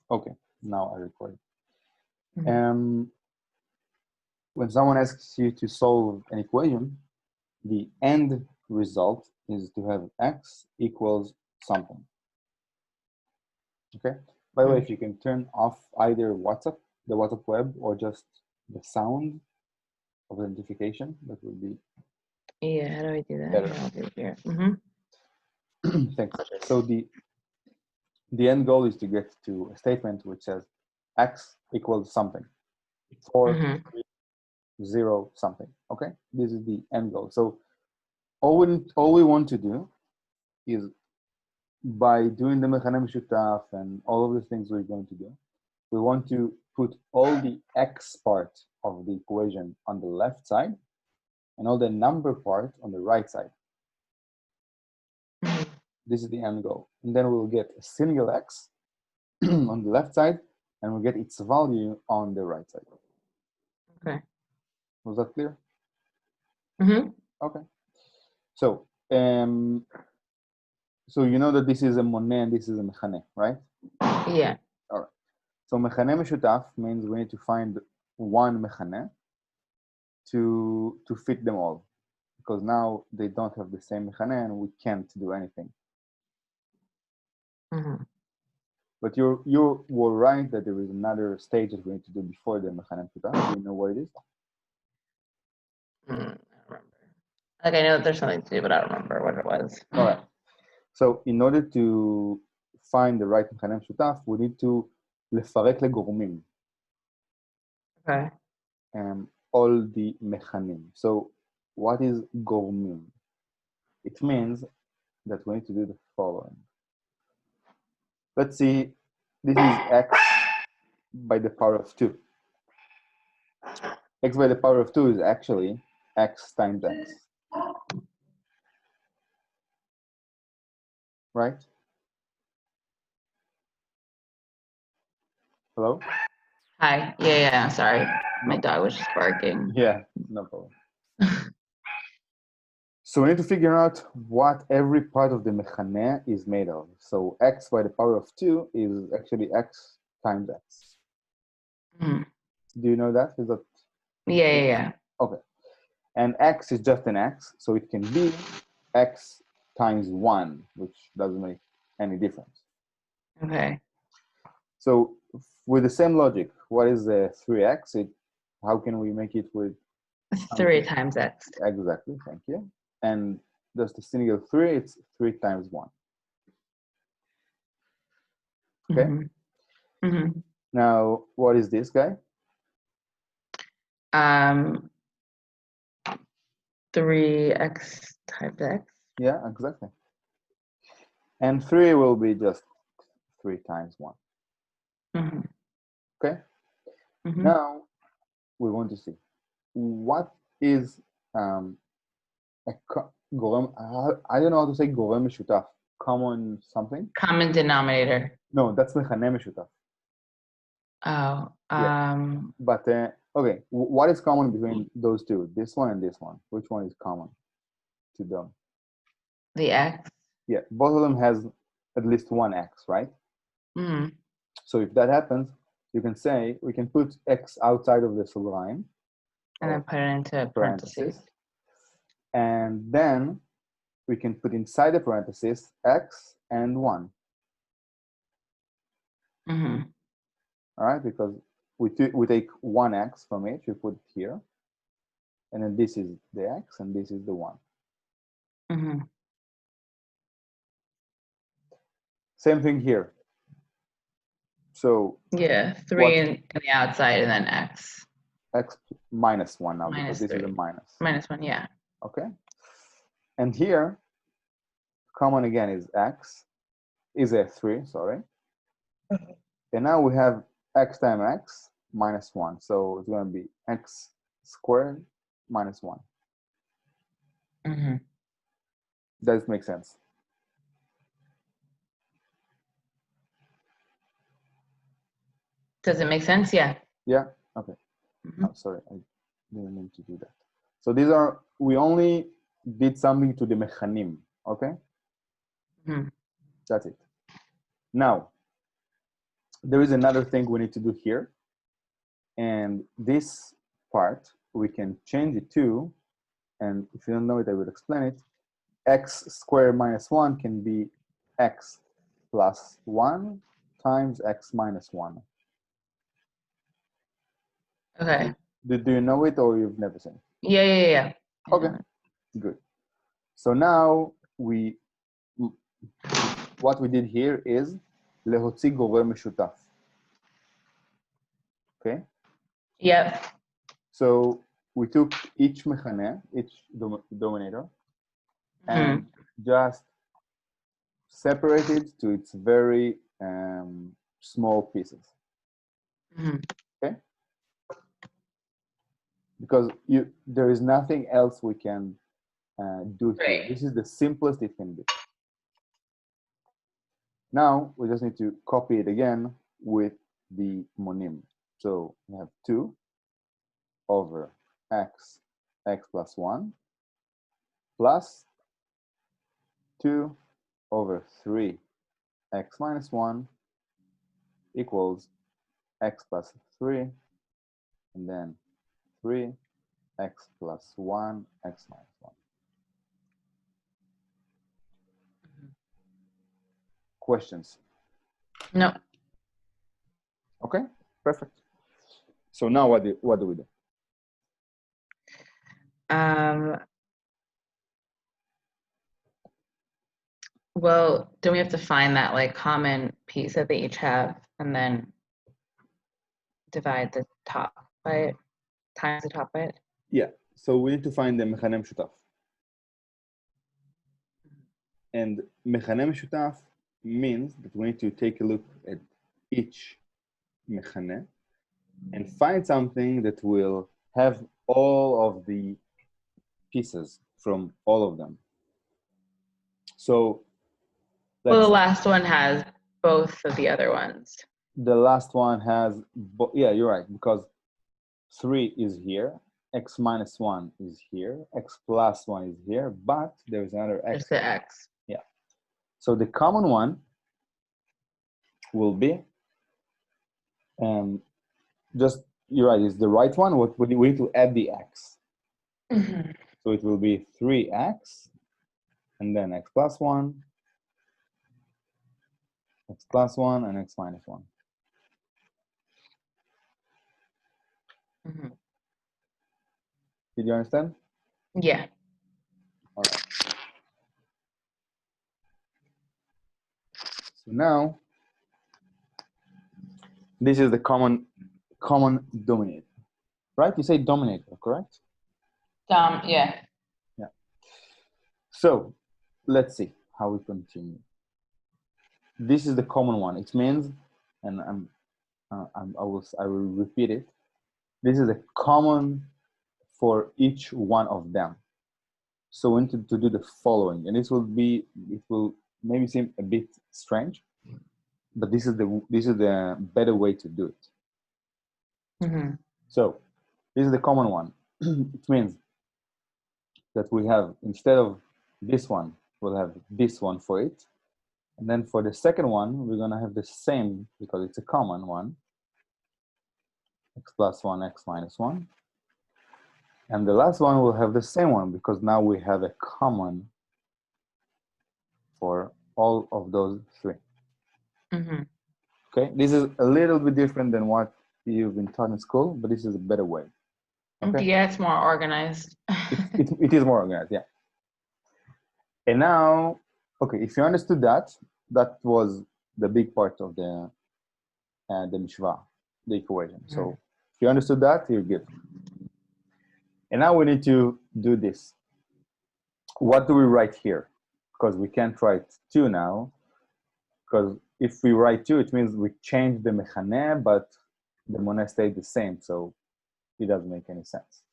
Okay, now I record. Mhm. When someone asks you to solve an equation, the end result is to have x equals something. Okay. By the way, if you can turn off either WhatsApp, the WhatsApp web, or just the sound of the notification, that would be Yeah, how do I do that? better. Yeah, I'll do it here. Mm-hmm. Thanks. So the end goal is to get to a statement which says x equals something, 4, 3, 0, something. Okay, this is the end goal. So all we want to do is, by doing the מכנה משותף and all of the things we're going to do, we want to put all the x part of the equation on the left side and all the number part on the right side. This is the end goal. And then we'll get a single x on the left side, and we'll get its value on the right side. Okay. Was that clear? Mm-hmm. Okay. So, so you know that this is a מונה and this is a מכנה, right? Yeah. All right. So מכנה משותף means we need to find one מכנה to fit them all, because now they don't have the same מכנה and we can't do anything. Mm-hmm. But you were right that there is another stage that we need to do before the מכנה משותף. Do you know what it is? I don't remember. Like, I know that there's something to do, but I don't remember what it was. All right. So in order to find the right מכנה משותף, we need to לפרק לגורמים. Okay. All the מכנים. So what is גורמים? It means that we need to do the following. Let's see, this is x by the power of 2. X by the power of 2 is actually x times x. Right? Hello? Hi. Yeah, sorry. My dog was just barking. Yeah, no problem. So we need to figure out what every part of the מכנה is made of. So x by the power of 2 is actually x times x. Mm-hmm. Do you know that? Is that? Yeah. Okay. And x is just an x, so it can be x times 1, which doesn't make any difference. Okay. So with the same logic, what is the 3x? How can we make it with 3 times x. Exactly, thank you. And just a single 3, it's 3 times 1. Okay. Mm-hmm. Mm-hmm. Now, what is this guy? 3x times x. Yeah, exactly. And 3 will be just 3 times 1. Mm-hmm. Okay. Mm-hmm. Now we want to see what is a גורם, I don't know how to say גורם משותף. Common something? Common denominator. No, that's מכנה משותף. Oh. Yeah. But okay, what is common between those two? This one and this one. Which one is common to them? The x. Yeah, both of them has at least one x, right? Mm-hmm. So if that happens, you can say we can put x outside of the סוגריים. And then put it into parentheses. And then we can put inside the parentheses x and 1. Mm-hmm. All right, because we take 1x from each, we put it here. And then this is the x and this is the 1. Mm-hmm. Same thing here. So yeah, 3 in the outside and then x. X minus 1 now, Minus because this 3. is a minus. Minus 1, yeah. Okay. And here, common again is x, is a 3, sorry. And now we have x times x minus 1. So it's going to be x squared minus 1. Mm-hmm. Does make sense? Does it make sense? Yeah. Yeah? Okay. Mm-hmm. Oh, sorry, I didn't mean to do that. So these are, we only did something to the מכנים, okay? Mm-hmm. That's it. Now, there is another thing we need to do here. And this part, we can change it to, and if you don't know it, I will explain it. X squared minus 1 can be x plus 1 times x minus 1. Okay. Do you know it or you've never seen it? Yeah. Okay, good. So now what we did here is להוציא גורם משותף. Okay? Yep. So we took each מכנה, each dominator, and just separated to its very small pieces. Okay? Because there is nothing else we can do here. Right. This is the simplest it can be. Now we just need to copy it again with the monim. So we have 2 over x plus 1 plus 2 over 3 x minus 1 equals x plus 3, and then 3 x plus 1 x minus 1. Questions? No. Okay, perfect. So now what do we do? Well, don't we have to find that like common piece that they each have and then divide the top by it, times the top by it? Yeah, so we need to find the מכנה משותף. And מכנה משותף means that we need to take a look at each מכנה and find something that will have all of the pieces from all of them. So well, the last one has both of the other ones. The last one has, yeah, you're right, because 3 is here, x minus 1 is here, x plus 1 is here, but there's another x. There's the x. Yeah. So the common one will be, just, you're right, it's the right one. What we need to add the x. So it will be 3x, and then x plus 1, x plus 1, and x minus 1. Did you understand? Yeah. All right. So now, this is the common dominator, right? You say dominator, correct? Yeah. Yeah. So let's see how we continue. This is the common one. It means, and I will repeat it. This is a common for each one of them. So we need to do the following, and it will maybe seem a bit strange, but this is the better way to do it. So this is the common one. It means that we have, instead of this one, we'll have this one for it. And then for the second one, we're gonna have the same, because it's a common one, x plus 1, x minus 1. And the last one will have the same one, because now we have a common for all of those 3. Okay, this is a little bit different than what you've been taught in school, but this is a better way. Okay? Yeah, it's more organized. it is more organized, yeah. And now, okay, if you understood that, that was the big part of the משוואה, the equation. So if you understood that, you're good. And now we need to do this. What do we write here? Because we can't write 2 now, because if we write 2, it means we change the מכנה, but the mona stayed the same, so it doesn't make any sense.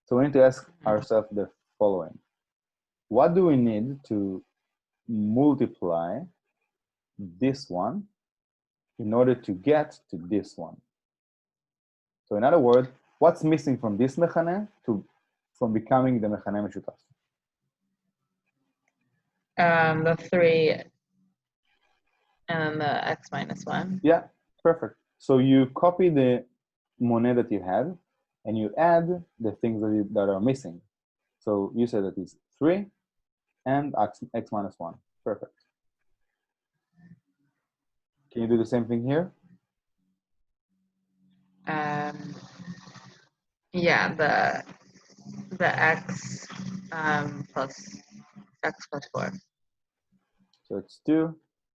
So we need to ask ourselves the following. What do we need to multiply this one in order to get to this one? So in other words, what's missing from this מכנה from becoming the מכנה משותף? The 3 and then the x minus 1. Yeah, Perfect. So you copy the Monet that you had, and you add the things that are missing. So you said that it's 3 and x minus 1. Perfect. Can you do the same thing here? Yeah, the x plus x plus 4. So it's 2,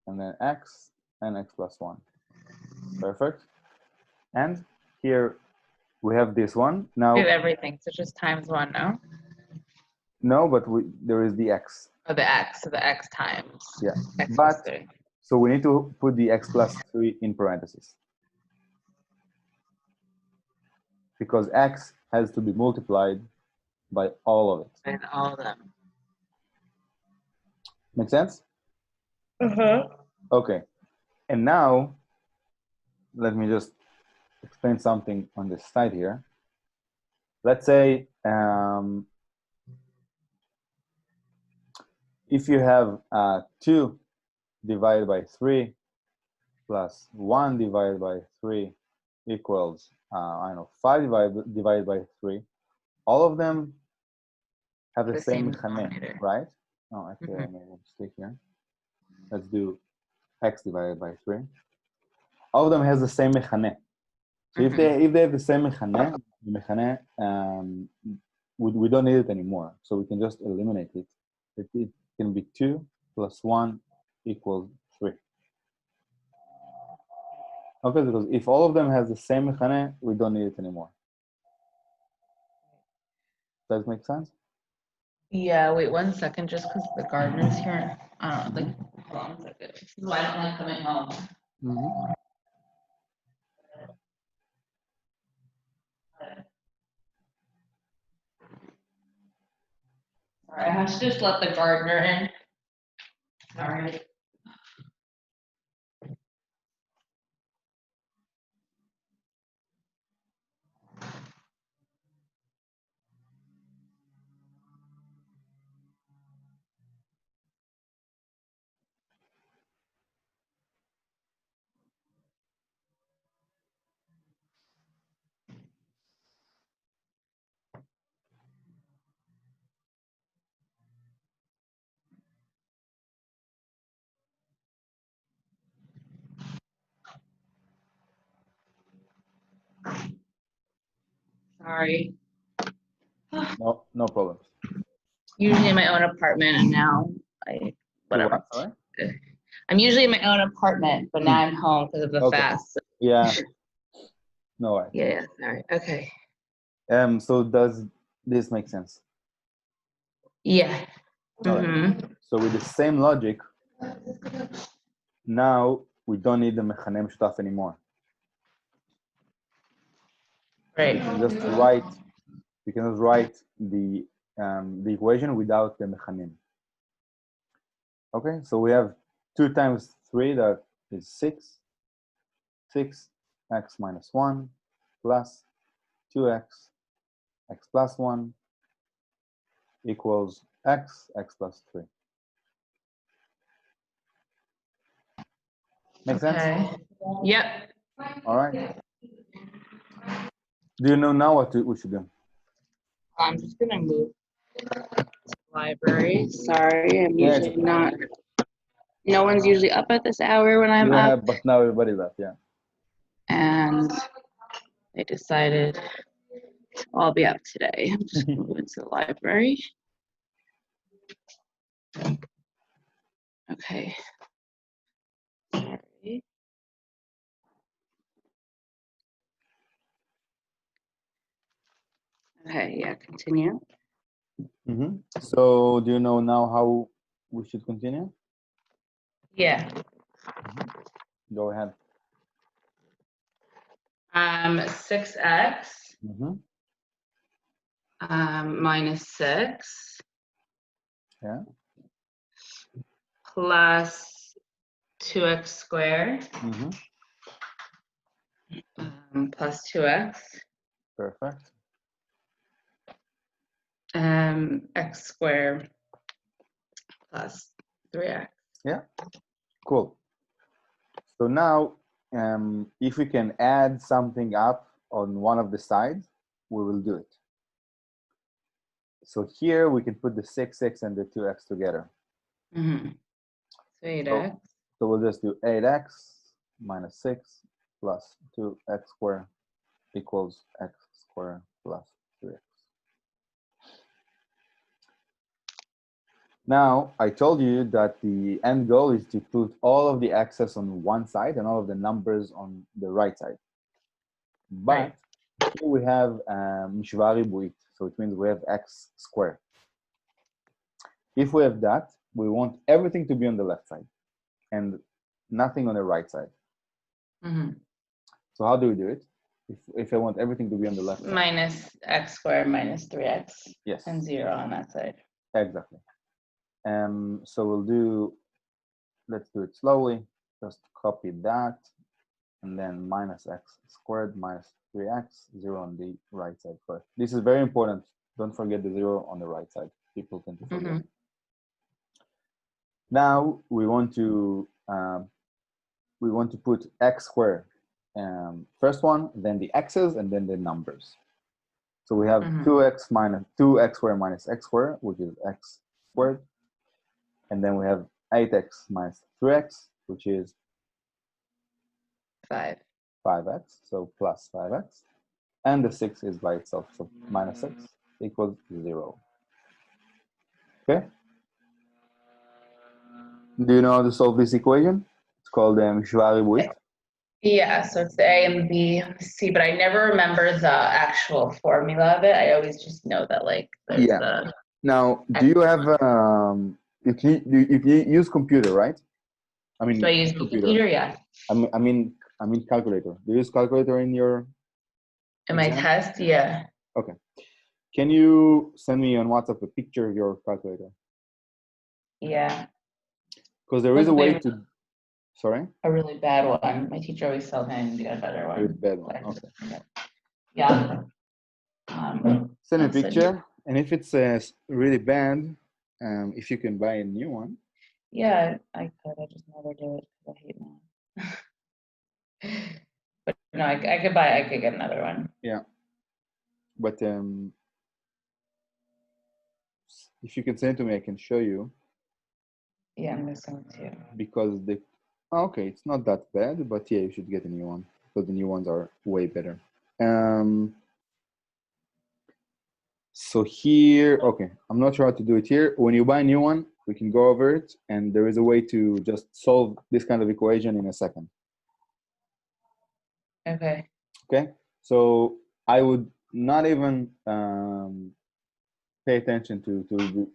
and then x, and x plus 1. Perfect. And here we have this one. Now, we have everything, so just times 1, no? No, but there is the x. Oh, the x, so the x times x plus 3. So we need to put the x plus 3 in parentheses. Because x has to be multiplied by all of it. By all of them. Make sense? Uh-huh. Okay. And now, let me just explain something on this side here. Let's say if you have 2 divided by 3 plus 1 divided by 3 equals, I don't know, 5 divided by 3, all of them have the same מכנה, right? Oh, actually, I made a mistake here. Let's do x divided by 3. All of them has the same מכנה. So if they have the same מכנה, we don't need it anymore. So we can just eliminate it. It can be 2 plus 1 equals 3. Okay, because if all of them has the same מכנה, we don't need it anymore. Does that make sense? Yeah, wait 1 second, just because the gardener's here. I don't know, like, hold on 1 second. This is why I don't like coming home. Sorry, I have to just let the gardener in. Sorry. Sorry. No problem. Usually in my own apartment, and now whatever. Sorry? I'm usually in my own apartment, but now I'm home because of the fast. Yeah. No worries. Yeah, sorry. Okay. So does this make sense? Yeah. Right. So with the same logic, now we don't need the מכנה משותף anymore. Right. We can just write the equation without the מכנים. Okay, so we have 2 times 3, that is 6. 6 x minus 1 plus 2x x plus 1 equals x plus 3. Make sense? Yep. All right. Do you know now what we should do? I'm just gonna move to the library. Sorry, I'm usually not. No one's usually up at this hour when I'm up. But now everybody's up, yeah. And I decided I'll be up today. I'm just gonna move into the library. Okay. Sorry. Okay, yeah, continue. So do you know now how we should continue? Yeah. Go ahead. 6x minus 6 plus 2x squared plus 2x. Perfect. X squared plus 3x. Yeah, cool. So now if we can add something up on one of the sides, we will do it. So here we can put the 6x and the 2x together. Mm-hmm. So 8x. So we'll just do 8x minus 6 plus 2x squared equals x squared plus 3x. Now, I told you that the end goal is to put all of the x's on one side and all of the numbers on the right side. But here we have משוואה ריבועית, so it means we have x squared. If we have that, we want everything to be on the left side and nothing on the right side. Mm-hmm. So how do we do it? If I want everything to be on the left side. Minus x squared minus 3x. Yes. And 0 on that side. Exactly. So we'll do, let's do it slowly. Just copy that. And then minus x squared minus 3x, 0 on the right side first. This is very important. Don't forget the 0 on the right side. People tend to forget. Mm-hmm. Now we want to put x squared first one, then the x's, and then the numbers. So we have 2x squared minus x squared, which is x squared, and then we have 8x minus 3x, which is 5x, so plus 5x, and the 6 is by itself, so minus 6 equals 0. Okay? Do you know how to solve this equation? It's called משוואה ריבועית. Yeah, so it's A and B, C, but I never remember the actual formula of it. I always just know that like there's the. Now, do you have if you use computer, right? I mean, do I use computer? Yeah. I mean calculator. Do you use calculator in your? In my test, yeah. Okay. Can you send me on WhatsApp a picture of your calculator? Yeah. Because there is a way to. Sorry? A really bad one. My teacher always tells me I need to get a better one. A really bad one. Okay. Yeah. Send a picture, and if it's really bad, if you can buy a new one. Yeah, I could. I just never do it because I hate math. But no, I could get another one. Yeah. But if you can send it to me, I can show you. Yeah, I'm gonna send it to you. Because okay, it's not that bad, but yeah, you should get a new one because the new ones are way better. So here, okay, I'm not sure how to do it here. When you buy a new one, we can go over it, and there is a way to just solve this kind of equation in a second. Okay. Okay, so I would not even pay attention to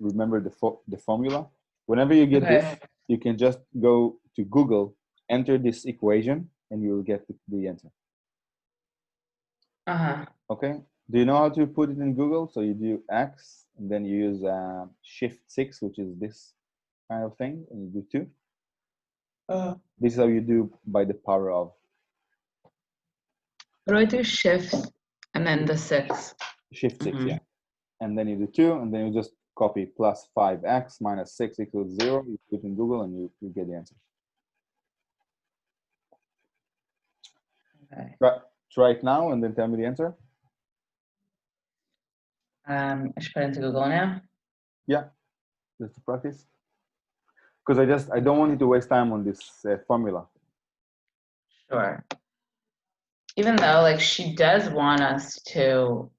remember the formula. Whenever you get this, you can just go to Google, enter this equation, and you will get the answer. Okay. Do you know how to put it in Google? So you do X, and then you use Shift 6, which is this kind of thing, and you do 2. This is how you do by the power of. What do I do? Shift, and then the 6. Shift 6, yeah. And then you do 2, and then you just copy plus 5x minus 6 equals 0. You put it in Google, and you get the answer. Okay. Try it now, and then tell me the answer. I should put it into Google now. Yeah, just to practice. Because I don't want you to waste time on this formula. Sure. Even though, like, she does want us to.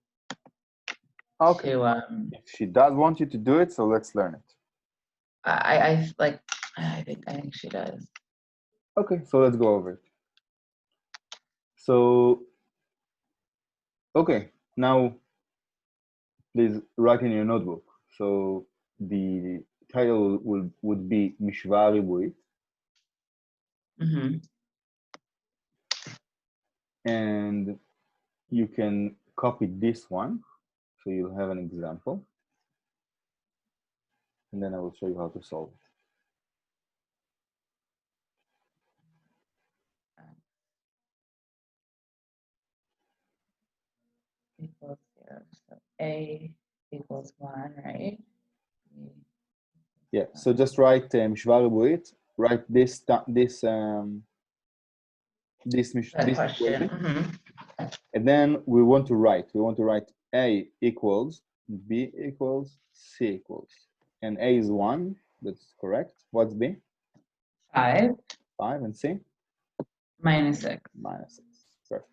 Okay. If she does want you to do it, so let's learn it. I think she does. Okay, so let's go over it. So, okay, now please write in your notebook. So the title would be משוואה ריבועית. And you can copy this one, so you'll have an example. And then I will show you how to solve it. Equals 0. So A equals 1, right? Yeah, so just write משוואה ריבועית, write this this Question. equality. And then we want to write A equals B equals C equals. And A is 1, that's correct. What's B? 5. 5, and C? -6. -6, perfect.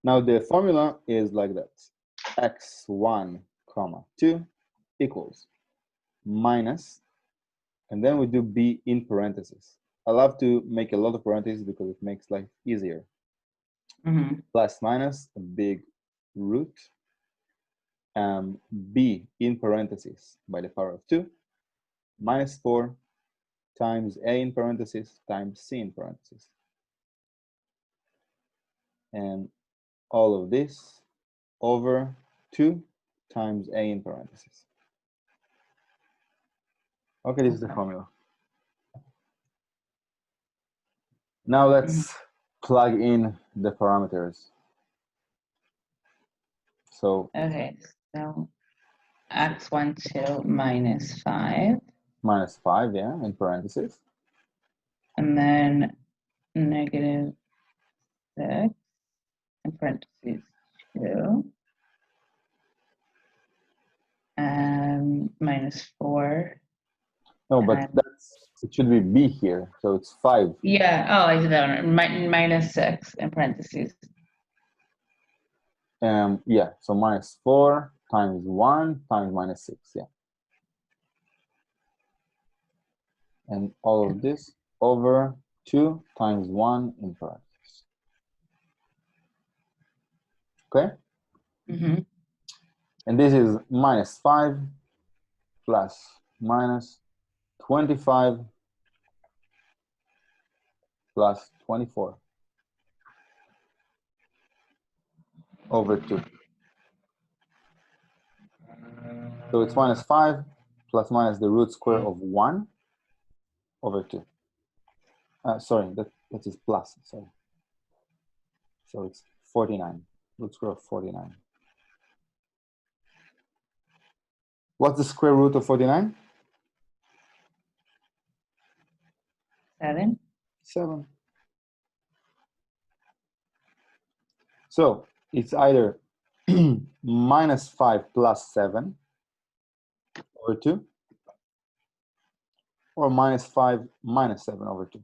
Now the formula is like that. x1, 2 equals minus, and then we do B in parentheses. I love to make a lot of parentheses because it makes life easier. Plus minus a big root, B in parentheses by the power of 2, -4 times A in parentheses times C in parentheses. And all of this over 2 times A in parentheses. Okay, this is the formula. Now let's plug in the parameters. So okay, so x12 -5. -5, yeah, in parentheses. And then -6 in parentheses 2. And -4. No, but it should be B here, so it's 5. Yeah, oh, I did that one. -6 in parentheses. Yeah, so -4 times 1 times -6, yeah. And all of this over 2 times 1 in parentheses. Okay? And this is -5 plus -25 plus 24 over 2. So it's -5 plus minus the root square of 1 over 2. Sorry, that is plus, sorry. So it's 49, root square of 49. What's the square root of 49? 7. 7. So it's either -5 plus 7 over 2 or -5 minus 7 over 2.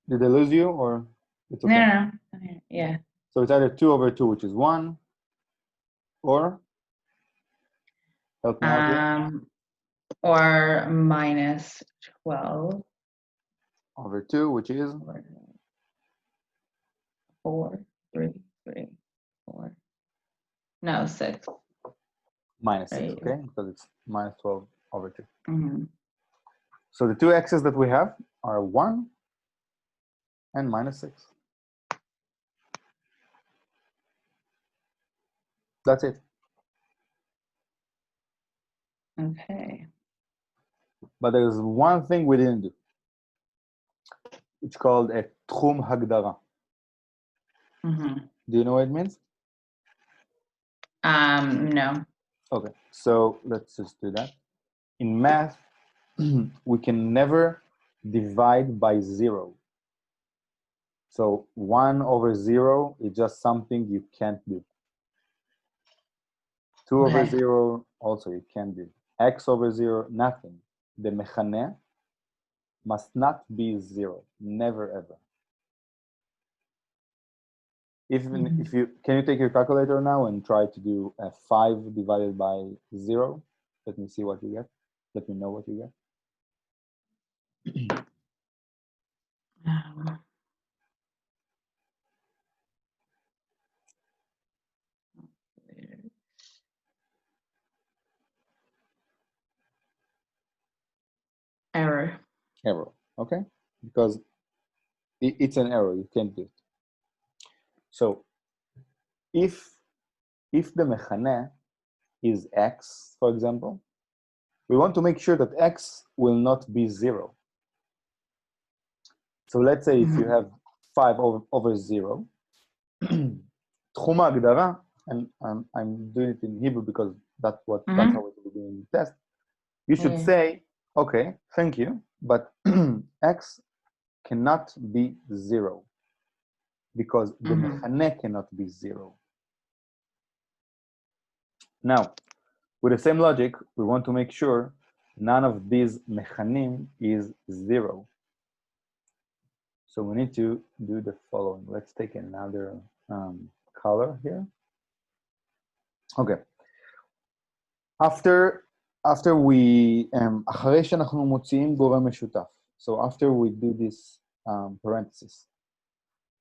Did I lose you, or it's okay? No. Yeah. So it's either 2 over 2, which is 1, or help me out here. Or -12 Over 2, which is 4, 3, 4. No, 6. -6, Right. okay? Because it's -12 over 2. So the two x's that we have are 1 and -6. That's it. Okay. But there's one thing we didn't do. It's called a תחום הגדרה. Do you know what it means? No. Okay, so let's just do that. In math, we can never divide by 0. So 1 over 0 is just something you can't do. 2 over 0, also you can't do. X over 0, nothing. The מכנה must not be 0, never ever. Even if you, can you take your calculator now and try to do 5 divided by 0? Let me see what you get. Let me know what you get. Error. Error, okay? Because it's an error, you can't do it. So if the מכנה is x, for example, we want to make sure that x will not be 0. So let's say if you have 5 over 0, תחום ההגדרה, and I'm doing it in Hebrew because that's how it will be in the test, you should say Okay, thank you. But x cannot be 0 because the מכנה cannot be 0. Now, with the same logic, we want to make sure none of these מכנים is 0. So we need to do the following. Let's take another color here. Okay. After we, אחרי שאנחנו מוציאים גורם משותף. So after we do this parenthesis,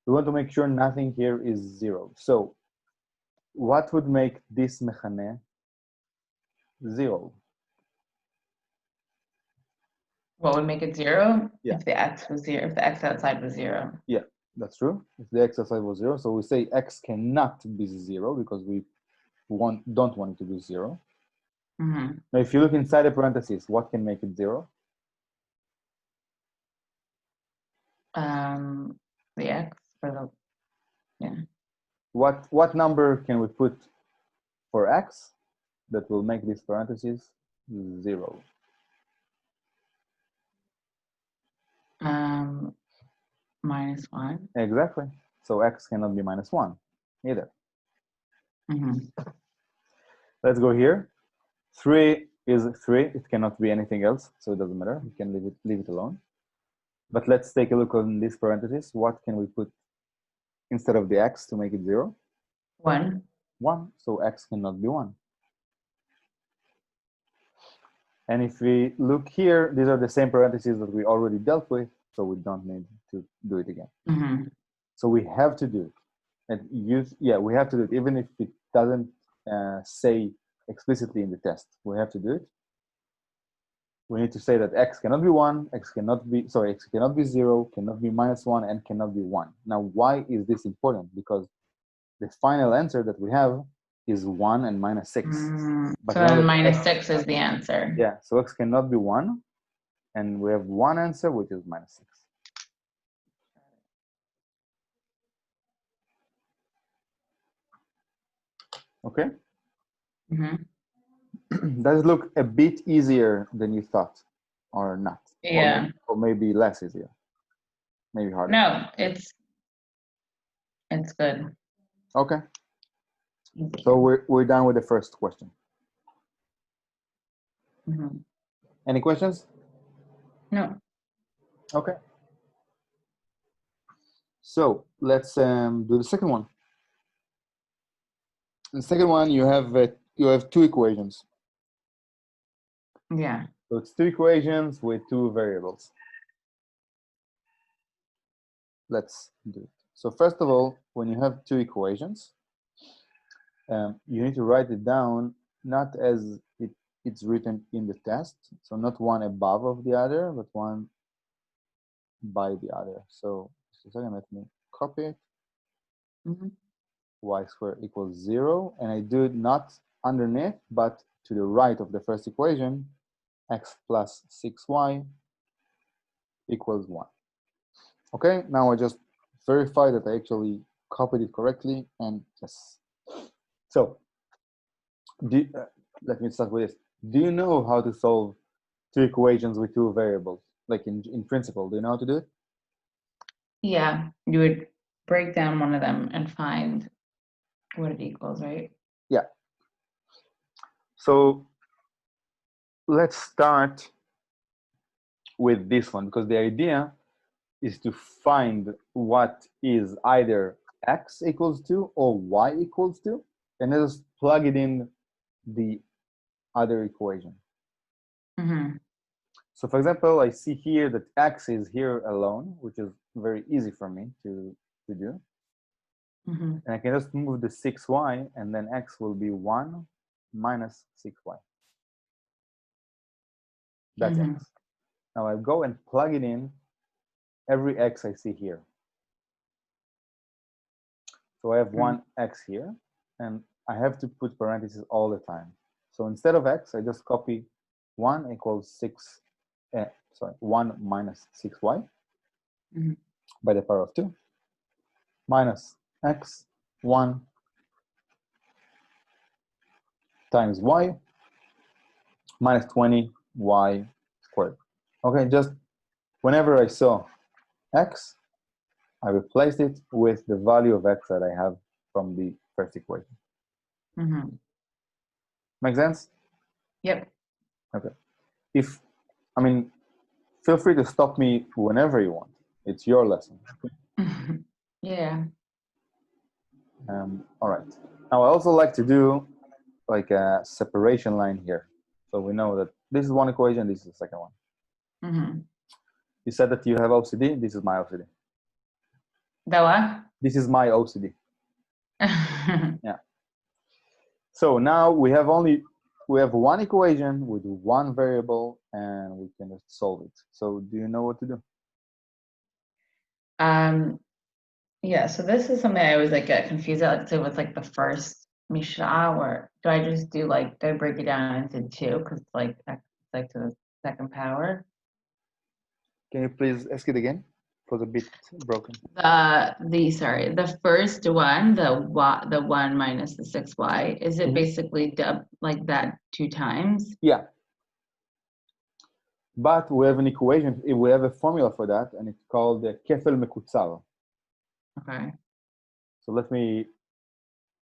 we want to make sure nothing here is 0. So what would make this מכנה 0? What would make it 0? Yeah. If the x was 0, if the x outside was 0. Yeah, that's true. If the x outside was 0, so we say x cannot be 0 because we don't want it to be 0. Now, if you look inside the parentheses, what can make it 0? The x for the, yeah. What number can we put for x that will make these parentheses 0? -1. Exactly. So x cannot be -1 either. Let's go here. 3 is 3. It cannot be anything else, so it doesn't matter. We can leave it alone. But let's take a look on these parentheses. What can we put instead of the x to make it 0? 1. 1. So x cannot be 1. And if we look here, these are the same parentheses that we already dealt with, so we don't need to do it again. So we have to do it. And we have to do it, even if it doesn't say explicitly in the test. We have to do it. We need to say that x cannot be 1, x cannot be 0, cannot be -1, and cannot be 1. Now, why is this important? Because the final answer that we have is 1 and -6. But so then -6 is the answer. Yeah, so x cannot be 1, and we have one answer, which is -6. Okay? Does it look a bit easier than you thought, or not? Yeah. Or maybe less easier? Maybe harder? No, it's good. Okay. So we're done with the first question. Any questions? No. Okay. So let's do the second one. In the second one, you have two equations. Yeah. So it's two equations with two variables. Let's do it. So first of all, when you have two equations, you need to write it down not as it's written in the test. So not one above of the other, but one by the other. So just a second, let me copy it. Y squared equals 0, and I do it not underneath, but to the right of the first equation, x plus 6y equals 1. Okay, now I just verify that I actually copied it correctly, and yes. So let me start with this. Do you know how to solve two equations with two variables? Like in principle, do you know how to do it? Yeah, you would break down one of them and find what it equals, right? Yeah. So let's start with this one, because the idea is to find what is either x equals 2 or y equals 2, and then just plug it in the other equation. So for example, I see here that x is here alone, which is very easy for me to do. And I can just move the 6y, and then x will be 1 minus 6y. That's x. Now I go and plug it in every x I see here. So I have one x here, and I have to put parentheses all the time. So instead of x, I just copy 1 equals 1 minus 6y by the power of 2 minus x 1 times y minus 20y squared. Okay, just whenever I saw x, I replaced it with the value of x that I have from the first equation. Mm-hmm. Make sense? Yep. Okay. I mean, feel free to stop me whenever you want. It's your lesson. Yeah. All right. Now, I also like to do like a separation line here. So we know that this is one equation, this is the second one. Mm-hmm. You said that you have OCD. This is my OCD. The what? This is my OCD. Yeah. So now we have one equation with one variable, and we can just solve it. So do you know what to do? Yeah, so this is something I always like get confused at. Like, so with like the first Mishnah, or do I just do do I break it down into two because like x is like to the second power? Can you please ask it again? It was a bit broken. The first one, the 1 minus the 6y, is it basically like that 2 times? Yeah. But we have an equation, we have a formula for that, and it's called the kefel mekutzar. Okay. So let me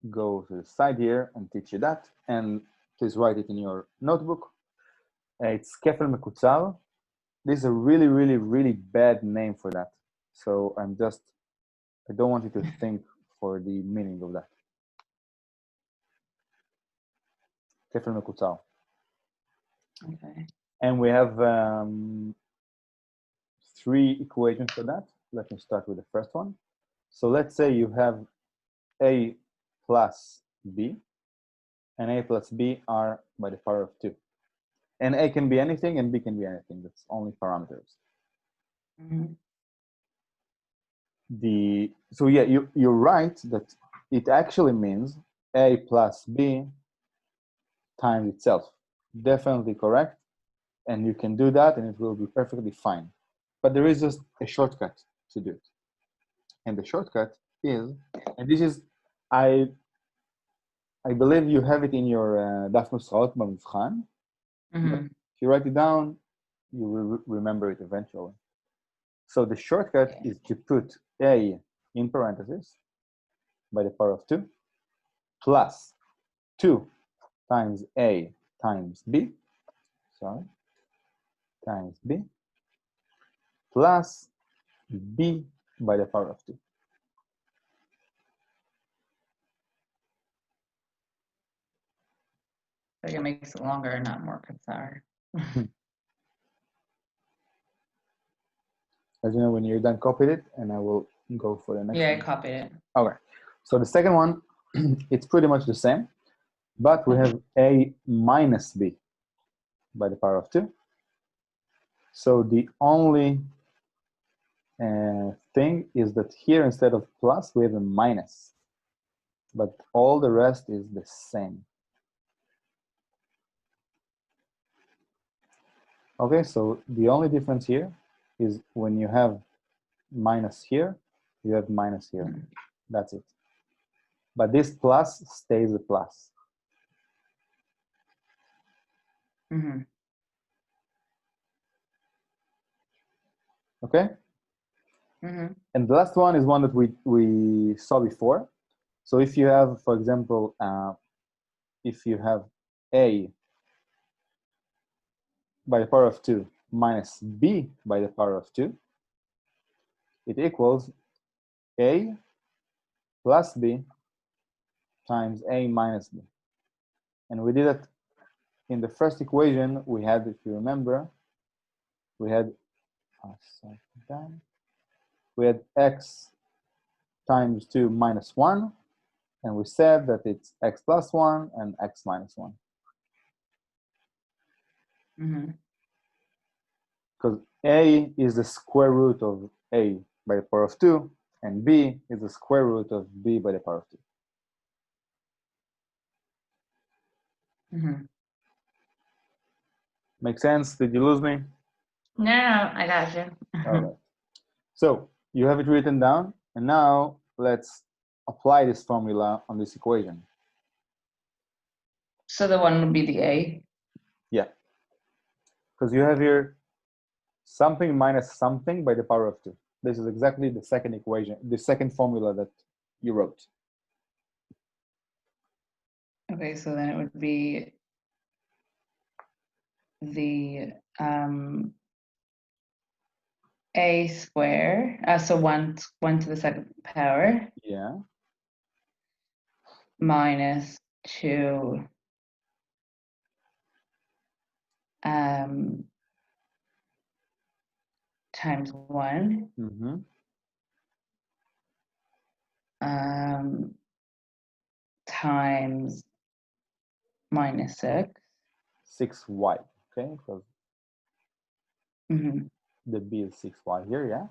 go to the side here and teach you that, and please write it in your notebook. It's kefel mekutzar. This is a really, really, really bad name for that. So I don't want you to think for the meaning of that. Kefel mekutzar. Okay. And we have 3 equations for that. Let me start with the first one. So let's say you have a plus b, and a plus b are by the power of 2. And a can be anything, and b can be anything. That's only parameters. Mm-hmm. So yeah, you're right that it actually means a plus b times itself. Definitely correct. And you can do that, and it will be perfectly fine. But there is just a shortcut to do it. And the shortcut is, and this is, I believe you have it in your daf משוואות במבחן. If you write it down, you will remember it eventually. So the shortcut is to put a in parentheses by the power of 2 plus 2 times a times b, times b, plus b by the power of 2. Like it makes it longer and not more kutzar. As you know, when you're done, copy it, and I will go for the next one. Yeah, I copied it. Okay. So the second one, it's pretty much the same, but we have a minus b by the power of 2. So the only thing is that here, instead of plus, we have a minus, but all the rest is the same. Okay, so the only difference here is when you have minus here, you have minus here. That's it. But this plus stays a plus. Okay? And the last one is one that we saw before. So if you have, for example, if you have a by the power of 2 minus b by the power of 2, it equals a plus b times a minus b. And we did it in the first equation. We had, if you remember, we had x times 2 minus 1, and we said that it's x plus 1 and x minus 1. Because a is the square root of a by the power of 2, and b is the square root of b by the power of 2. Make sense? Did you lose me? No, I got you. All right. So you have it written down, and now let's apply this formula on this equation. So the one would be the a? Yeah. Because you have here something minus something by the power of 2. This is exactly the second equation, the second formula that you wrote. Okay, so then it would be the a square, so 1 to the second power. Yeah. Minus 2 times 1 times minus 6. 6y, okay? Because the b is 6y here, yeah?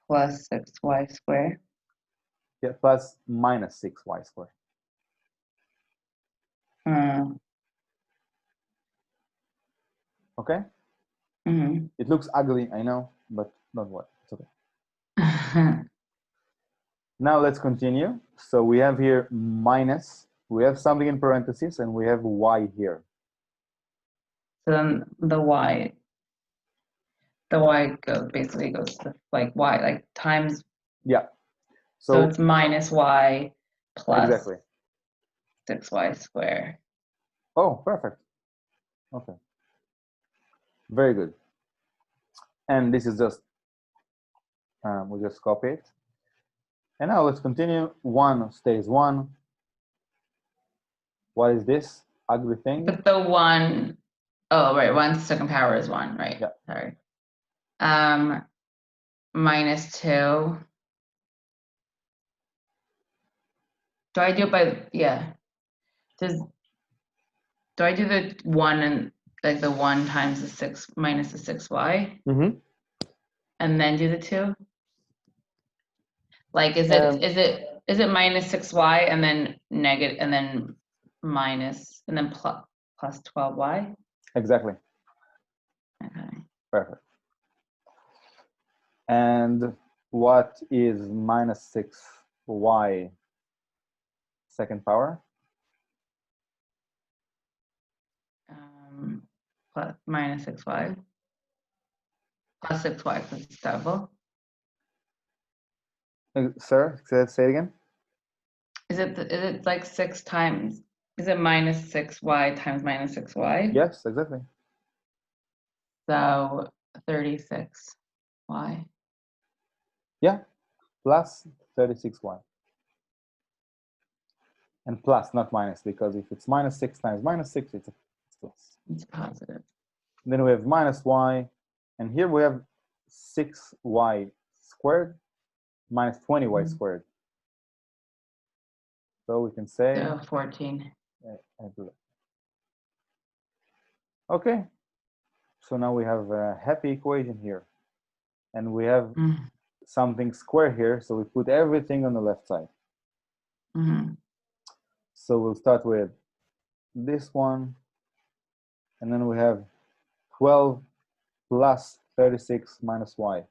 Plus 6y squared. Yeah, plus minus 6y squared. Okay? It looks ugly, I know, but don't worry, it's okay. Now let's continue. So we have here minus, we have something in parentheses, and we have y here. So then the y basically goes to like y, like times. Yeah. So it's minus y plus exactly 6y squared. Oh, perfect. Okay. Very good. And this is just, we just copy it. And now let's continue. 1 stays 1. What is this ugly thing? But the 1, oh, right, 1's second power is 1, right? Yeah. Sorry. Minus 2. Do I do it by, yeah. Do I do the 1 and like the 1 times the 6 minus the 6y? And then do the 2? Like, is it minus 6y and then negative and then minus and then plus 12y? Exactly. Okay. Perfect. And what is minus 6y second power? Plus minus 6y. Plus 6y because it's double. Sir, say it again. Is it like 6 times? Is it minus 6y times minus 6y? Yes, exactly. So 36y. Yeah, plus 36y. And plus, not minus, because if it's minus 6 times minus 6, it's plus. It's positive. Then we have minus y, and here we have 6y squared minus 20y squared. So we can say 14. Okay, so now we have a happy equation here, and we have something square here, so we put everything on the left side. So we'll start with this one, and then we have 12 plus 36 minus y.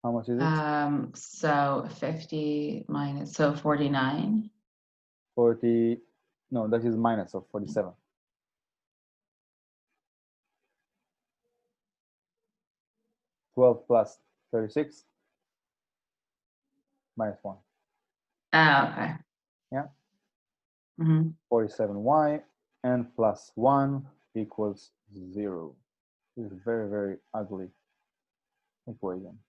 How much is it? So 50 minus, so 49. 40, no, that is minus of 47. $12 plus 36 minus 1. Oh, okay. Yeah. 47y and plus 1 equals 0. This is a very, very ugly equation.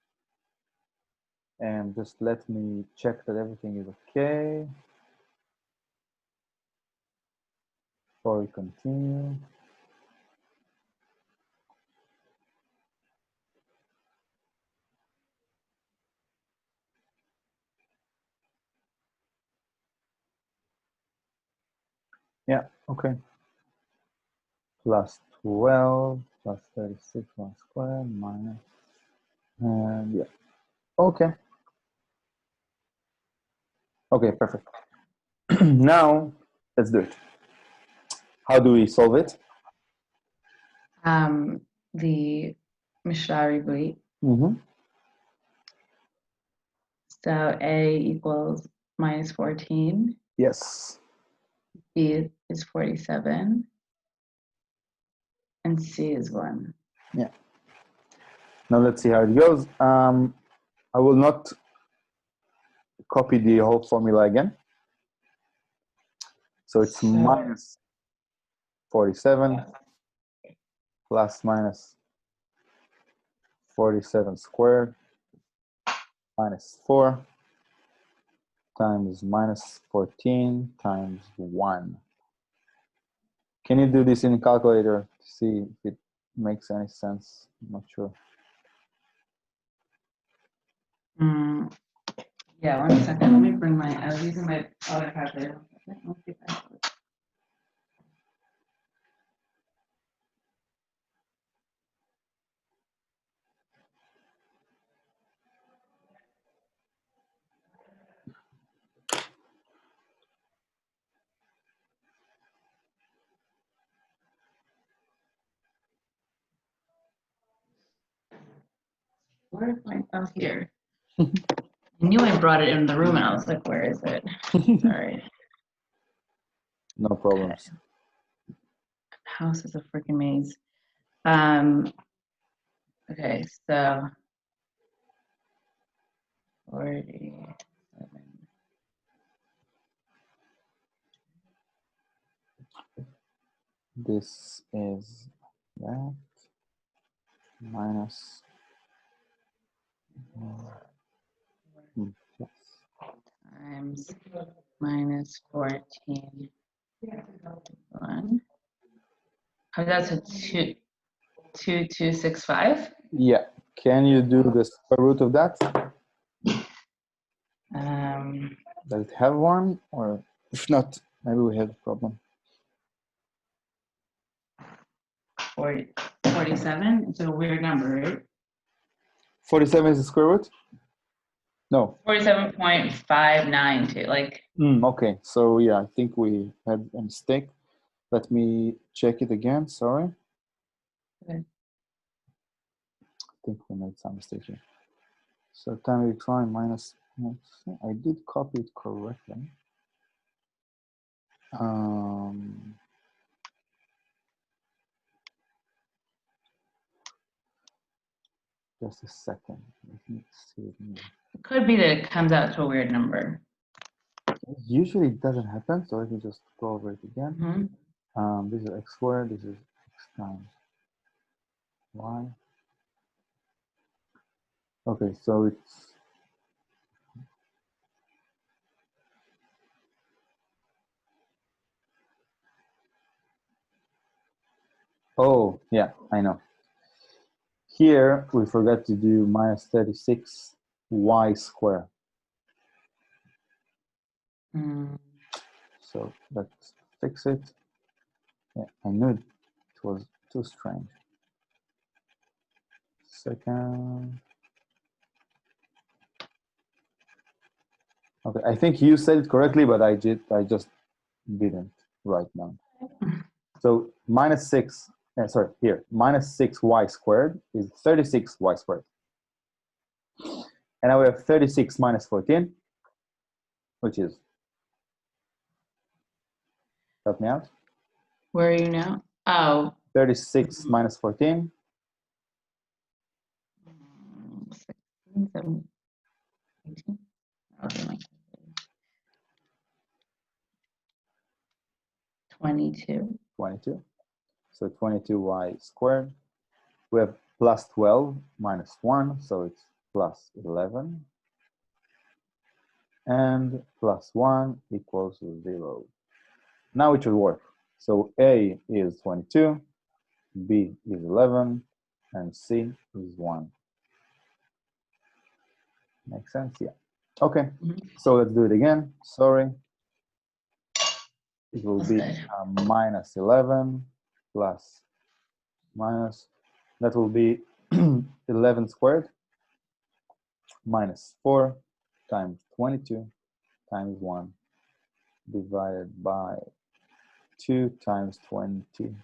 And just let me check that everything is okay before we continue. Yeah, okay. Plus 12 plus 36 1 squared minus, and yeah, okay. Okay, perfect. Now, let's do it. How do we solve it? The Mishnah Ribbit. So A equals minus 14. Yes. B is 47. And C is 1. Yeah. Now let's see how it goes. I will not copy the whole formula again. So it's minus 47 plus minus 47 squared minus 4 times minus 14 times 1. Can you do this in a calculator to see if it makes any sense? I'm not sure. Yeah, 1 second. Let me bring I was using my other calculator. Let's see if I have it. Where is my, oh, here. I knew I brought it in the room and I was like, where is it? Sorry. No problems. House is a freaking maze. Okay, so 47. This is that minus yes. Times minus 14. 1. Oh, that's a 2265. Yeah. Can you do the square root of that? Does it have one? Or if not, maybe we have a problem. 47. It's a weird number, right? 47 is the square root? No. 47.592. Like. Okay. So yeah, I think we had a mistake. Let me check it again. Sorry. Okay. I think we made some mistake here. So time we try minus. I did copy it correctly. Just a second. Let me see it. It could be that it comes out to a weird number. Usually it doesn't happen, so let me just go over it again. This is x squared, this is x times y. Okay, so it's oh yeah, I know. Here we forgot to do minus 36 y squared. So let's fix it. Yeah, I knew it was too strange. Second. Okay, I think you said it correctly, but I just didn't right now. So minus 6, sorry, here, minus 6y squared is 36y squared. And now we have 36 minus 14, which is, help me out. Where are you now? Oh. 36 minus 14. 16, 17, 18. Okay, 22. 22. So 22y squared. We have plus 12 minus 1, so it's plus 11. And plus 1 equals 0. Now it should work. So A is 22, B is 11, and C is 1. Makes sense? Yeah. Okay, so let's do it again. Sorry. It will be minus 11 plus minus. That will be 11 squared minus 4 times 22 times 1 divided by 2 times 22.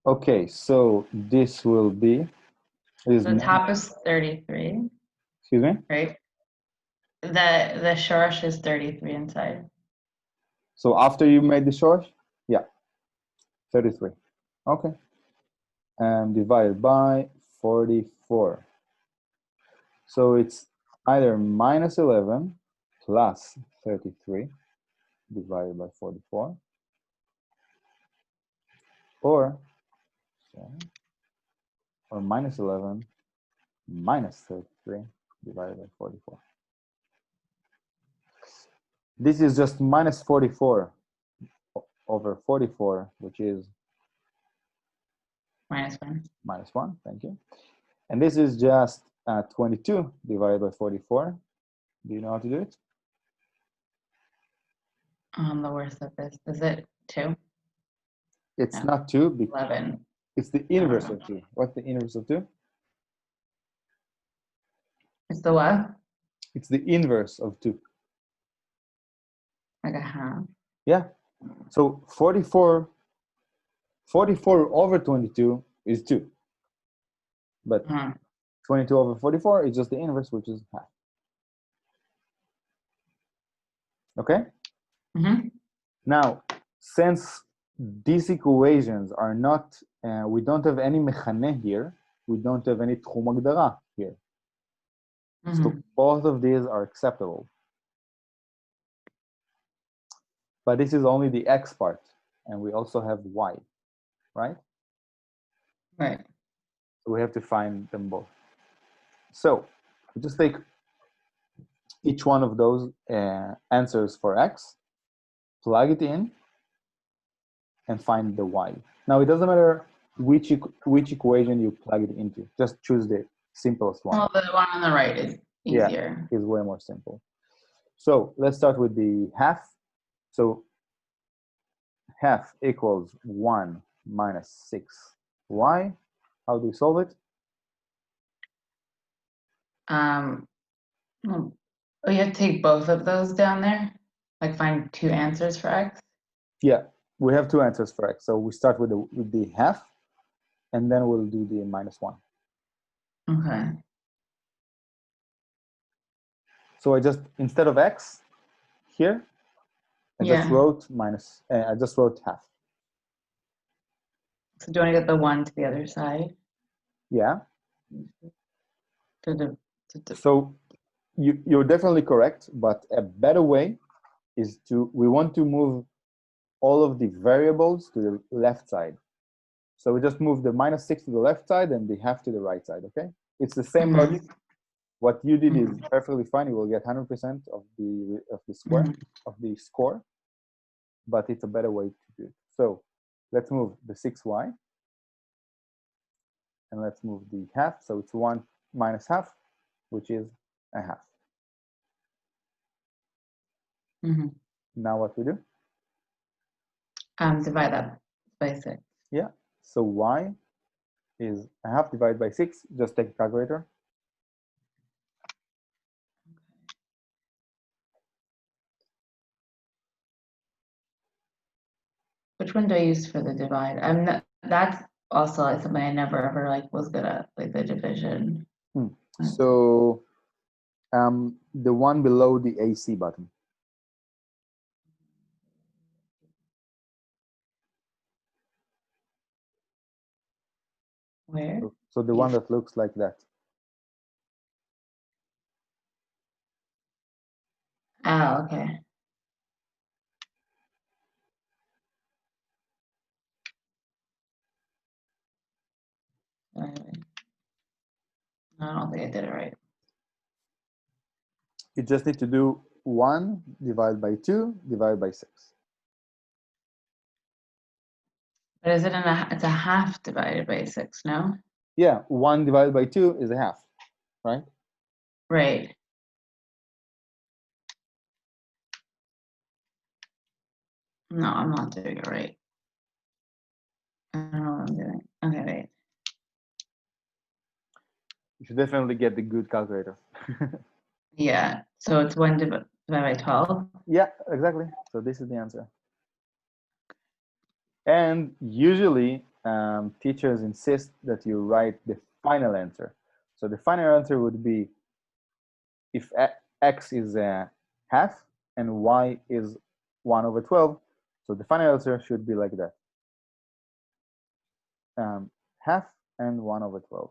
Okay, so this will be. The top is 33. Excuse me? Right? The shorsh is 33 inside. So after you made the short, yeah, 33. Okay. And divided by 44. So it's either minus 11 plus 33 divided by 44, or minus 11 minus 33 divided by 44. This is just minus 44 over 44, which is minus 1. Minus 1, thank you. And this is just 22 divided by 44. Do you know how to do it? The worst of this. Is it 2? It's not 2. 11. It's the inverse of 2. What's the inverse of 2? It's the what? It's the inverse of 2. Like a half. Yeah. So 44 over 22 is 2. But 22 over 44 is just the inverse, which is half. Okay? Mm-hmm. Now, since these equations are not, we don't have any מכנה here, we don't have any תחום הגדרה here. Mm-hmm. So both of these are acceptable. But this is only the x part, and we also have y, right? Right. So we have to find them both. So we just take each one of those answers for x, plug it in, and find the y. Now it doesn't matter which equation you plug it into. Just choose the simplest one. Well, the one on the right is easier. Yeah, it's way more simple. So let's start with the half. So half equals 1 minus 6y. How do you solve it? You have to take both of those down there? Like find 2 answers for x? Yeah, we have 2 answers for x. So we start with the half, and then we'll do the minus 1. Okay. So I just, instead of x here, I just wrote minus, I just wrote half. So do you want to get the 1 to the other side? Yeah. So you're definitely correct, but a better way is we want to move all of the variables to the left side. So we just move the minus 6 to the left side and the half to the right side, okay? It's the same logic. What you did is perfectly fine. You will get 100% of the square, of the score, but it's a better way to do it. So let's move the 6y, and let's move the half. So it's 1 minus half, which is a half. Now what we do? Divide that by 6. Yeah, so y is a half divided by 6. Just take a calculator. Which one do I use for the divide? That's also like something I never ever like was good at, like the division. So the one below the AC button. Where? So the one that looks like that. Oh, okay. No, I don't think I did it right. You just need to do 1 divided by 2 divided by 6. But is it it's a half divided by 6, no? Yeah, 1 divided by 2 is a half, right? Right. No, I'm not doing it right. I don't know what I'm doing. Okay, wait. You should definitely get the good calculator. Yeah, so it's 1 divided by 12? Yeah, exactly. So this is the answer. And usually teachers insist that you write the final answer. So the final answer would be if x is a half and y is 1 over 12. So the final answer should be like that. Half and 1 over 12.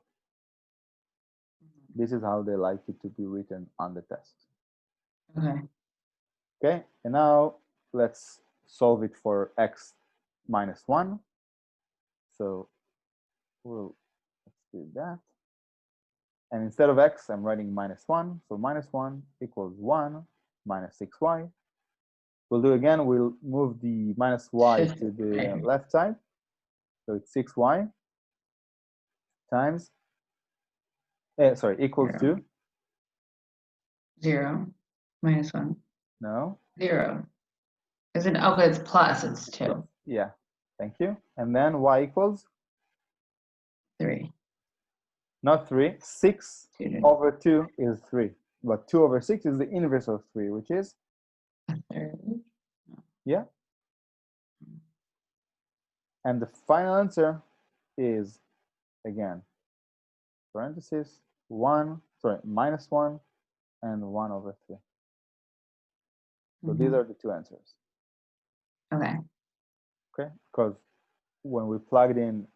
This is how they like it to be written on the test. Okay. Okay, and now let's solve it for x minus 1. So let's do that. And instead of x, I'm writing minus 1. So minus 1 equals 1 minus 6y. We'll do again, we'll move the minus y to the left side. So it's 6y times, equals 0. to? 0 minus 1. No. 0. Is it? Okay, it's plus, it's 2. Yeah, thank you. And then y equals? 3. Not 3, 6 over 2 is 3. But 2 over 6 is the inverse of 3, which is? A third. Yeah. And the final answer is, again, parentheses, minus 1 and 1 over 3. So these are the two answers. Okay. Okay, because when we plugged in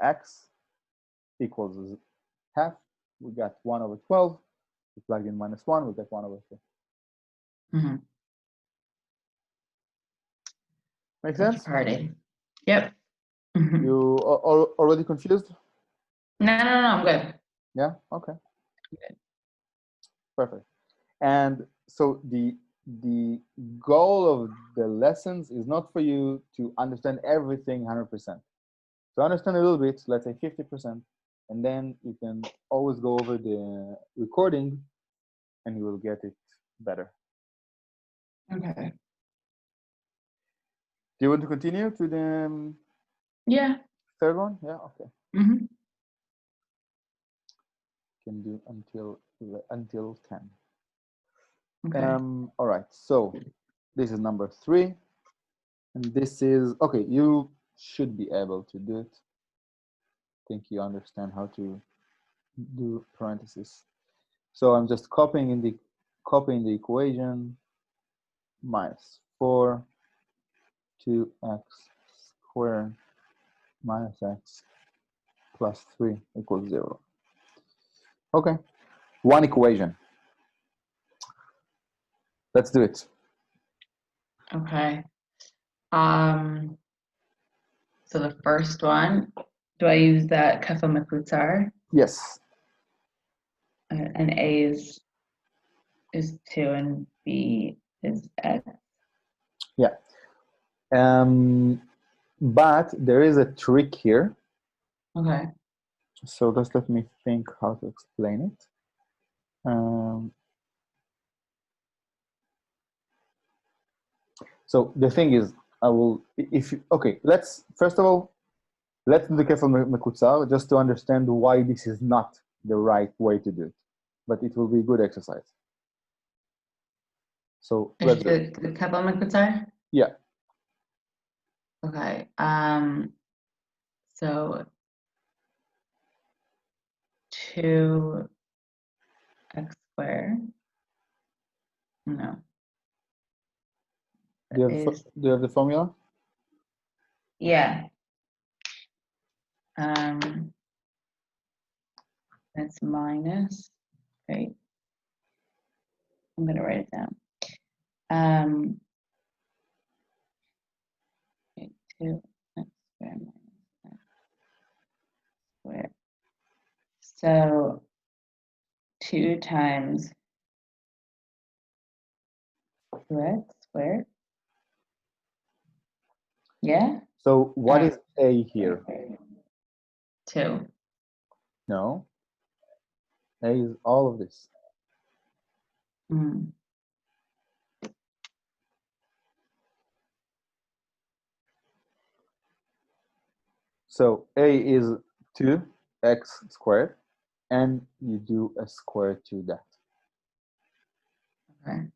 x equals half, we got 1 over 12. We plugged in minus 1, we got 1 over 3. Make sense? Party. Yep. You already confused? No, I'm good. Yeah, okay. Good. Perfect. And so the goal of the lessons is not for you to understand everything 100%. To understand a little bit, let's say 50%, and then you can always go over the recording and you will get it better. Okay. Do you want to continue to the third one? Yeah, okay. Can do until 10. Okay. All right, so this is number 3. And this is, okay, you should be able to do it. I think you understand how to do parentheses. So I'm just copying the equation, minus 4 2x squared minus x plus 3 equals 0. Okay, one equation. Let's do it. Okay. So the first one, do I use that kafel mekutzar? Yes. And A is 2 and B is x. Yeah. But there is a trick here. Okay. So just let me think how to explain it. So the thing is, first of all, let's do the kefal mekutzar just to understand why this is not the right way to do it, but it will be a good exercise. So let's do it. The kefal mekutzar? Yeah. Okay. So 2x squared. No. Do you have the formula? Yeah. That's minus. Great. I'm gonna write it down. 2x squared minus x squared. So 2 times 2x squared. Yeah. So what is A here? 2. No. A is all of this. So A is 2x squared, and you do a square to that. Okay.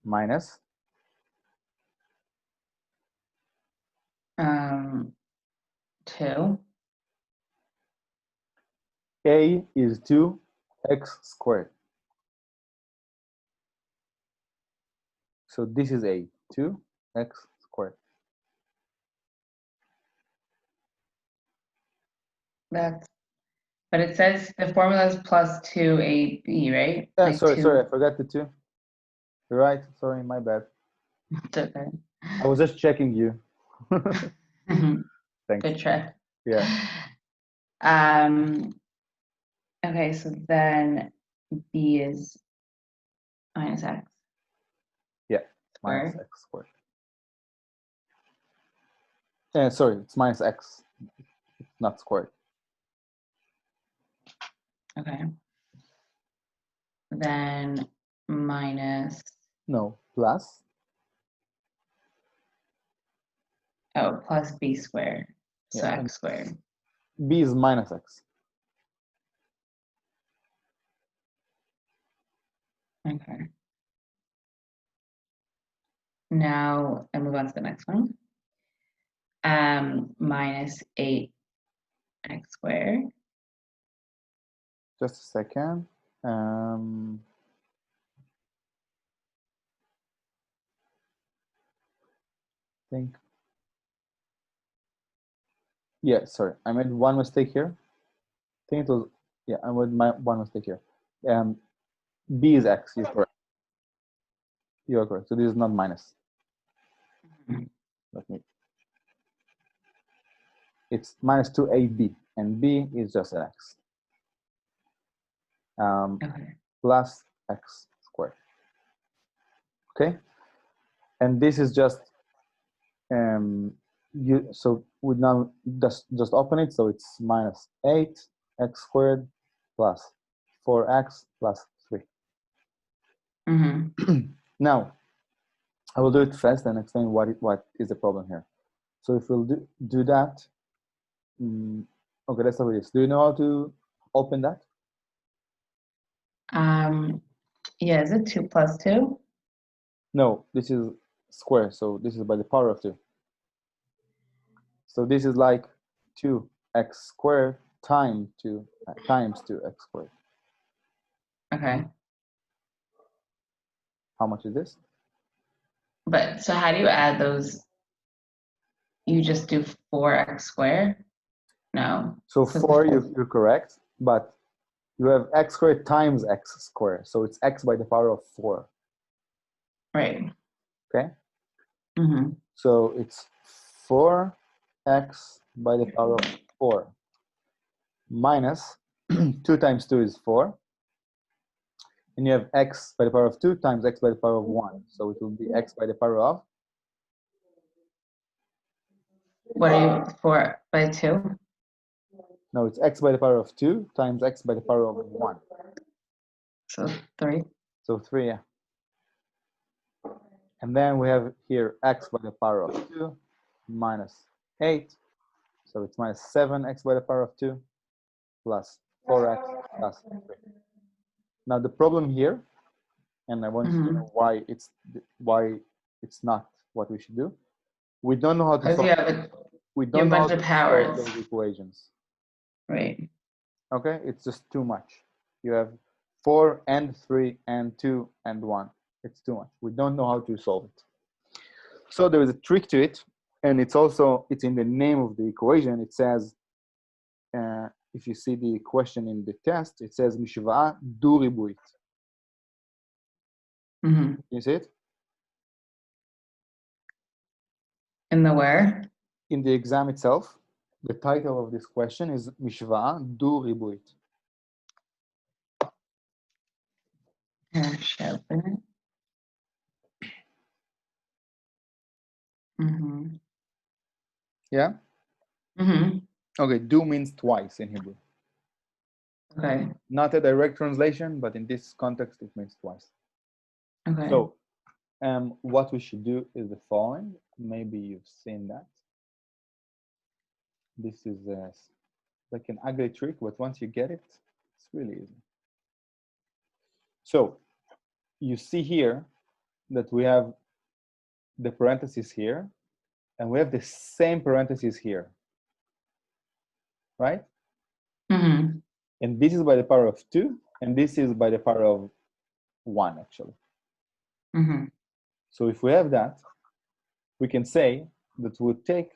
Minus? 2. A is 2x squared. So this is a 2x squared. But it says the formula is plus 2ab, right? Yeah, like sorry, I forgot the 2. You're right, sorry, my bad. It's okay. I was just checking you. Thanks. Good try. Yeah. Okay, so then b is minus x. Yeah, minus x squared. Yeah, sorry, it's minus x, not squared. Okay. Then minus. No, plus. Oh, plus b squared. So Yeah, x squared. b is minus x. Okay. Now I move on to the next one. Minus 8x squared. Just a second. Think. Yeah, sorry, I made one mistake here. I think it was, yeah, I made one mistake here. B is x, you're correct. You're correct. So this is not minus. Let me. It's minus 2ab, and b is just an x. Okay. Plus x squared. Okay, and this is just so we now just open it, so it's minus 8x squared plus 4x plus 3. Now I will do it fast and explain what is the problem here. So if we'll do that, okay, let's start with this. Do you know how to open that? Yeah, is it 2 plus 2? No, this is square, so this is by the power of 2. So this is like 2x squared times 2x squared. Okay. How much is this? But so how do you add those? You just do 4x squared? No. So 4, you're correct, but you have x squared times x squared, so it's x by the power of 4. Right. Okay. So it's 4x by the power of 4 minus 2 times 2 is 4, and you have x by the power of 2 times x by the power of 1, so it will be x by the power of. What are you, 4 by 2? No, it's x by the power of 2 times x by the power of 1. So 3. So 3, yeah. And then we have here x by the power of 2 minus 8. So it's minus 7x by the power of 2 plus 4x plus 3. Now the problem here, and I want you to know why it's not what we should do. We don't know how to solve. We don't know how to solve those equations. Right. Okay, it's just too much. You have 4 and 3 and 2 and 1. It's too much. We don't know how to solve it. So there is a trick to it, and it's in the name of the equation. It says, if you see the question in the test, it says משוואה דו-ריבועית. You see it? In the where? In the exam itself, the title of this question is משוואה דו-ריבועית. Should I open it? Yeah? Okay, do means twice in Hebrew. Okay. Not a direct translation, but in this context, it means twice. Okay. So what we should do is the following. Maybe you've seen that. This is like an ugly trick, but once you get it, it's really easy. So you see here that we have the parentheses here, and we have the same parentheses here, right? And this is by the power of 2, and this is by the power of 1, actually. So if we have that, we can say that we'll take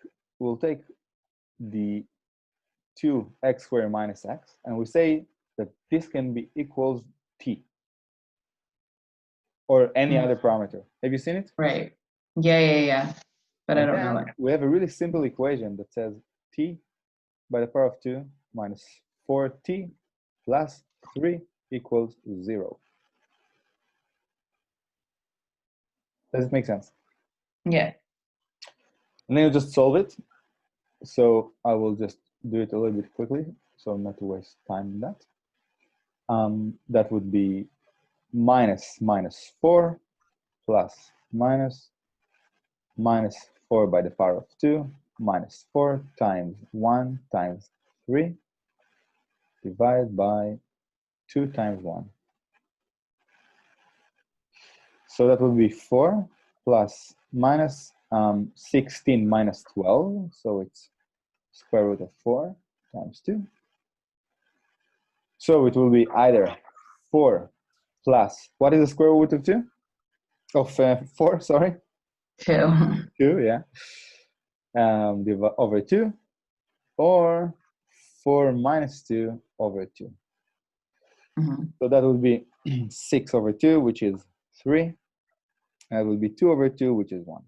the 2x squared minus x, and we say that this can be equals t or any other parameter. Have you seen it? Right. Yeah. But I don't know it. We have a really simple equation that says t by the power of 2 minus 4t plus 3 equals 0. Does it make sense? Yeah. And then you just solve it. So I will just do it a little bit quickly, so not to waste time in that. That would be minus 4 plus minus 4 by the power of 2 minus 4 times 1 times 3 divided by 2 times 1. So that will be 4 plus minus 16 minus 12. So it's square root of 4 times 2. So it will be either 4 plus, what is the square root of 2? Of 4, sorry? 2. 2, yeah. Over 2, or 4 minus 2 over 2. So that would be 6 over 2, which is 3. And that will be 2 over 2, which is 1.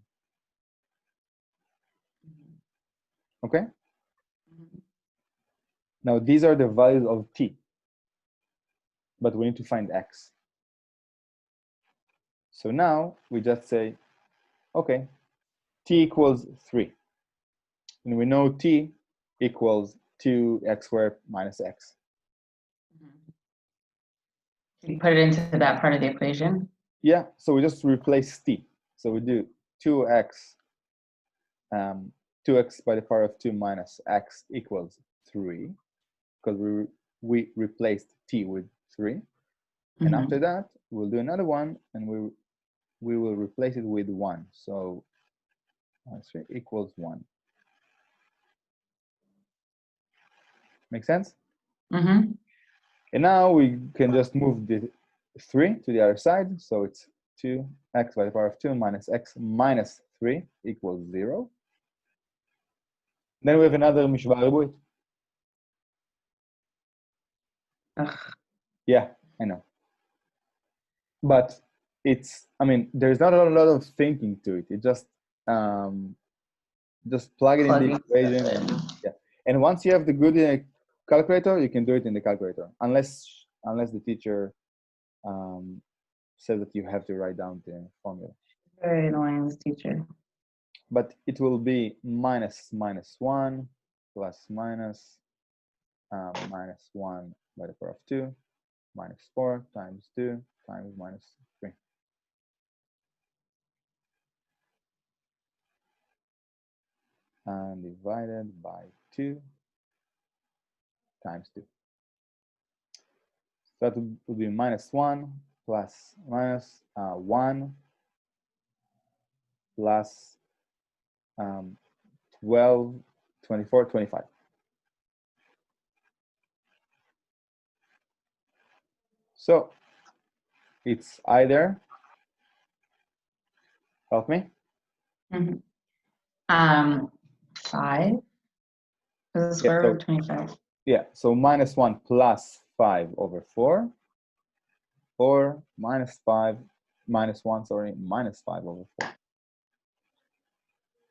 Okay? Now, these are the values of t. But we need to find x. So now we just say, okay, t equals 3. And we know t equals 2x squared minus x. You put it into that part of the equation? Yeah, so we just replace t. So we do 2x by the power of 2 minus x equals 3, because we replaced t with 3. And after that, we'll do another one, and we will replace it with 1. So 3 equals 1. Make sense? And now we can just move the 3 to the other side. So it's 2x by the power of 2 minus x minus 3 equals 0. Then we have another משוואה ריבועית. Yeah, I know. But it's, I mean, there's not a lot of thinking to it. It just plug it in the equation. And once you have the good calculator, you can do it in the calculator, unless the teacher says that you have to write down the formula. Very annoying, this teacher. But it will be minus 1 plus minus 1 by the power of 2 minus 4 times 2 times minus 3. And divided by 2 times 2. So that would be minus 1 plus minus 1 plus 12, 24, 25. So it's either, help me? 5. This is square root of 25. Yeah, so minus 1 plus 5 over 4, or minus 1, sorry, minus 5 over 4.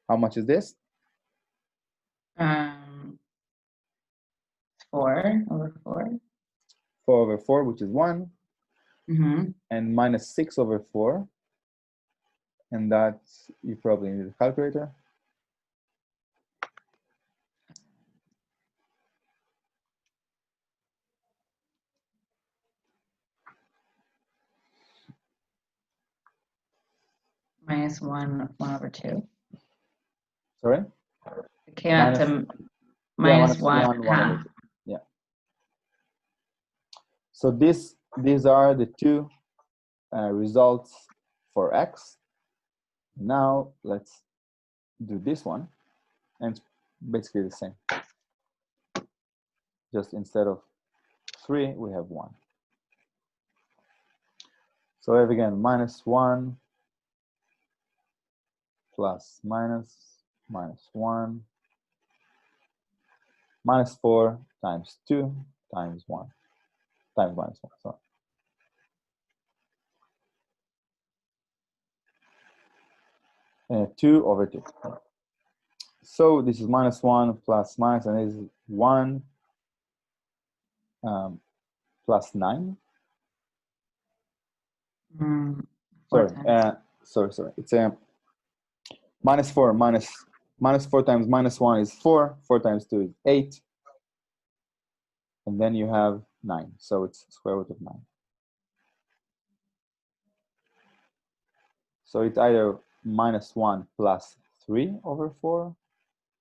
How much is this? 4 over 4. 4 over 4, which is 1. And minus 6 over 4. And that, you probably need a calculator. Minus 1 over 2. Sorry? It came out to minus 1 half. Over 2. Yeah. So these are the two results for x. Now let's do this one, and it's basically the same. Just instead of 3, we have 1. So we have again minus 1 plus minus minus 1 minus 4 times 2 times 1 times minus 1. Sorry. And 2 over 2. So this is minus 1 plus minus, and this is 1 plus 9. Sorry. It's minus 4 minus 4 times minus 1 is 4. 4 times 2 is 8. And then you have 9. So it's square root of 9. So it's either minus 1 plus 3 over 4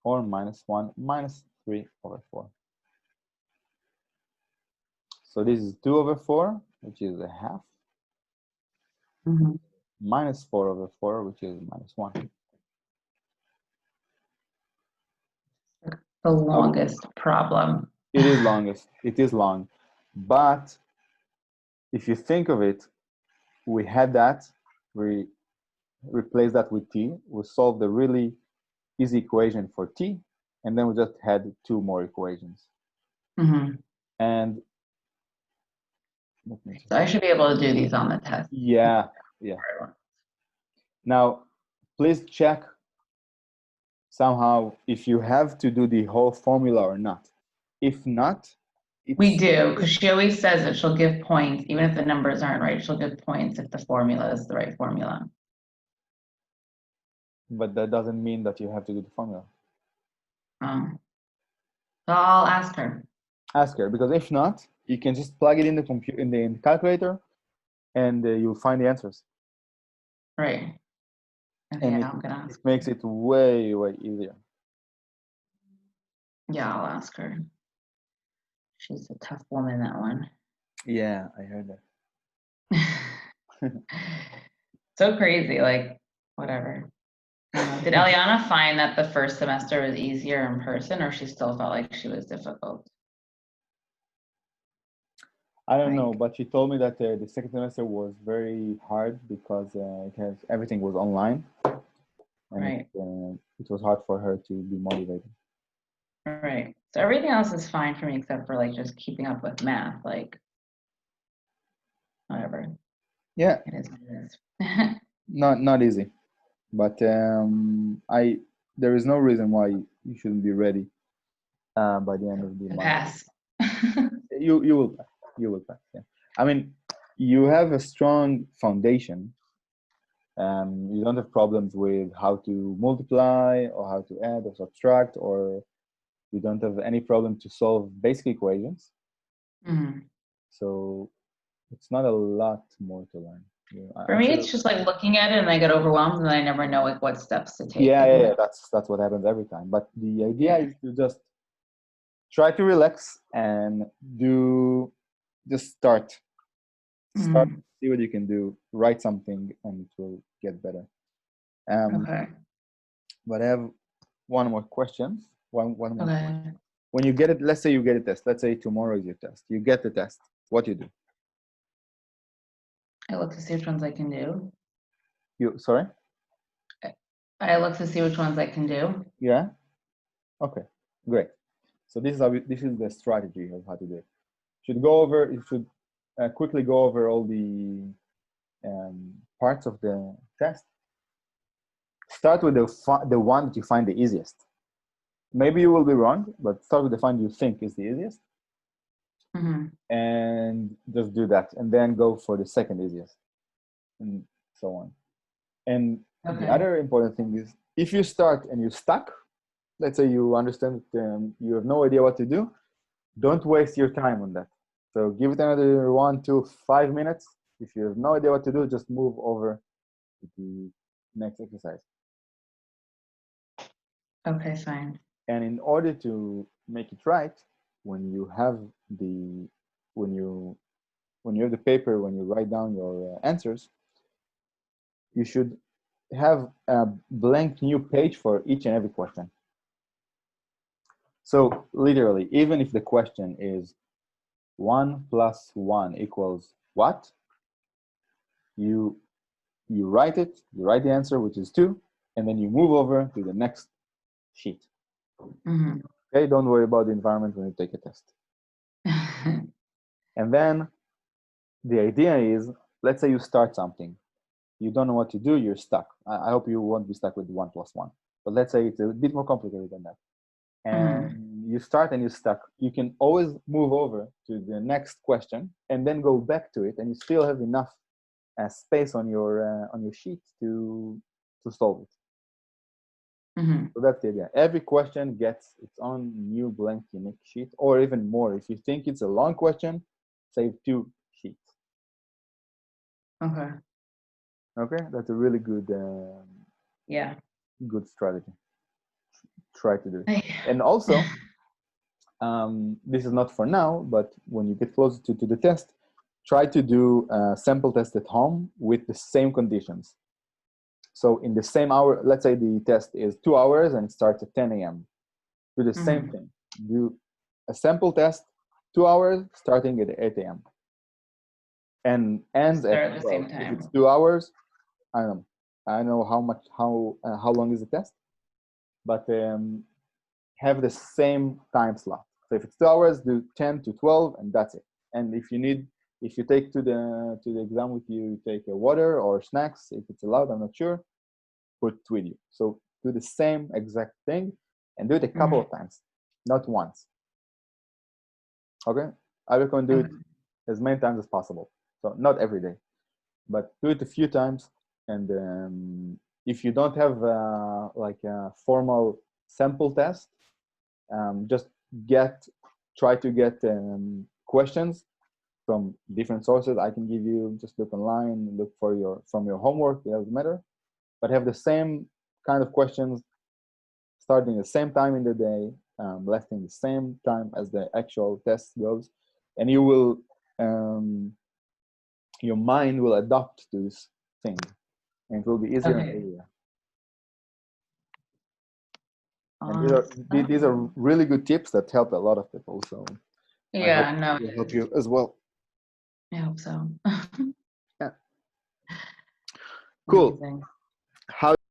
or minus 1 minus 3 over 4. So this is 2 over 4, which is a half, minus 4 over 4, which is minus 1. The longest problem. It is longest. It is long. But if you think of it, we had that, we replaced that with t, we solved a really easy equation for t, and then we just had 2 more equations. And so I should be able to do these on the test. Yeah. Now, please check somehow if you have to do the whole formula or not. If not, we do, because she always says that she'll give points, even if the numbers aren't right, she'll give points if the formula is the right formula. But that doesn't mean that you have to do the formula. So I'll ask her. Ask her, because if not, you can just plug it in the computer, in the calculator, and you'll find the answers. Right. Okay, and I'm gonna ask. It makes it way, way easier. Yeah, I'll ask her. She's a tough woman, that one. Yeah, I heard that. So crazy, like, whatever. Did Eliana find that the first semester was easier in person, or she still felt like she was difficult? I don't know, but she told me that the second semester was very hard because everything was online, and right. It was hard for her to be motivated. Right. So everything else is fine for me except for like just keeping up with math, like whatever. Yeah. It is what it is. Not easy, but there is no reason why you shouldn't be ready by the end of the month. Pass. You will pass. You will pass. Yeah. I mean, you have a strong foundation. You don't have problems with how to multiply or how to add or subtract, or you don't have any problem to solve basic equations. So it's not a lot more to learn. For me, it's just like looking at it and I get overwhelmed and I never know like what steps to take. Yeah. That's what happens every time. But the idea is to just try to relax and just start, see what you can do, write something, and it will get better. Okay. But I have one more question. One more okay. question. When you get it, let's say you get a test. Let's say tomorrow is your test. You get the test. What do you do? I look to see which ones I can do. Sorry? I look to see which ones I can do. Yeah? Okay, great. So this is the strategy of how to do it. You should quickly go over all the parts of the test. Start with the one that you find the easiest. Maybe you will be wrong, but start with the one you think is the easiest. And just do that, and then go for the second easiest, and so on. And the other important thing is, if you start and you're stuck, let's say you understand you have no idea what to do, don't waste your time on that. So give it another 1 to 5 minutes. If you have no idea what to do, just move over to the next exercise. Okay, fine. And in order to make it right, when you have the paper, when you write down your answers, you should have a blank new page for each and every question. So literally, even if the question is 1 plus 1 equals what, you write it, you write the answer, which is 2, and then you move over to the next sheet. Mm-hmm. Okay, don't worry about the environment when you take a test. And then the idea is, let's say you start something. You don't know what to do, you're stuck. I hope you won't be stuck with 1 + 1. But let's say it's a bit more complicated than that. And you start and you're stuck. You can always move over to the next question and then go back to it, and you still have enough space on your sheet to solve it. Mm-hmm. So that's the idea. Every question gets its own new blank unique sheet, or even more. If you think it's a long question, save 2 sheets. Okay. Okay, that's a really good good strategy. Try to do it. And also, this is not for now, but when you get closer to the test, try to do a sample test at home with the same conditions. So in the same hour, let's say the test is 2 hours and it starts at 10 a.m. Do the same thing. Do a sample test, 2 hours, starting at 8 a.m. and ends at 12. If it's 2 hours, I don't know how long is the test, but have the same time slot. So if it's 2 hours, do 10 to 12, and that's it. And if you take to the exam with you, take a water or snacks, if it's allowed, I'm not sure, put with you. So do the same exact thing and do it a couple of times, not once. Okay? I recommend do it as many times as possible. So not every day, but do it a few times. And if you don't have like a formal sample test, just try to get questions from different sources. I can give you, just look online, look from your homework, it doesn't matter, but have the same kind of questions starting the same time in the day, lasting the same time as the actual test goes, and you will your mind will adapt to this thing, and it will be easier and easier. And these are really good tips that help a lot of people. So I hope will help you as well. I hope so. Yeah. Cool. Amazing. How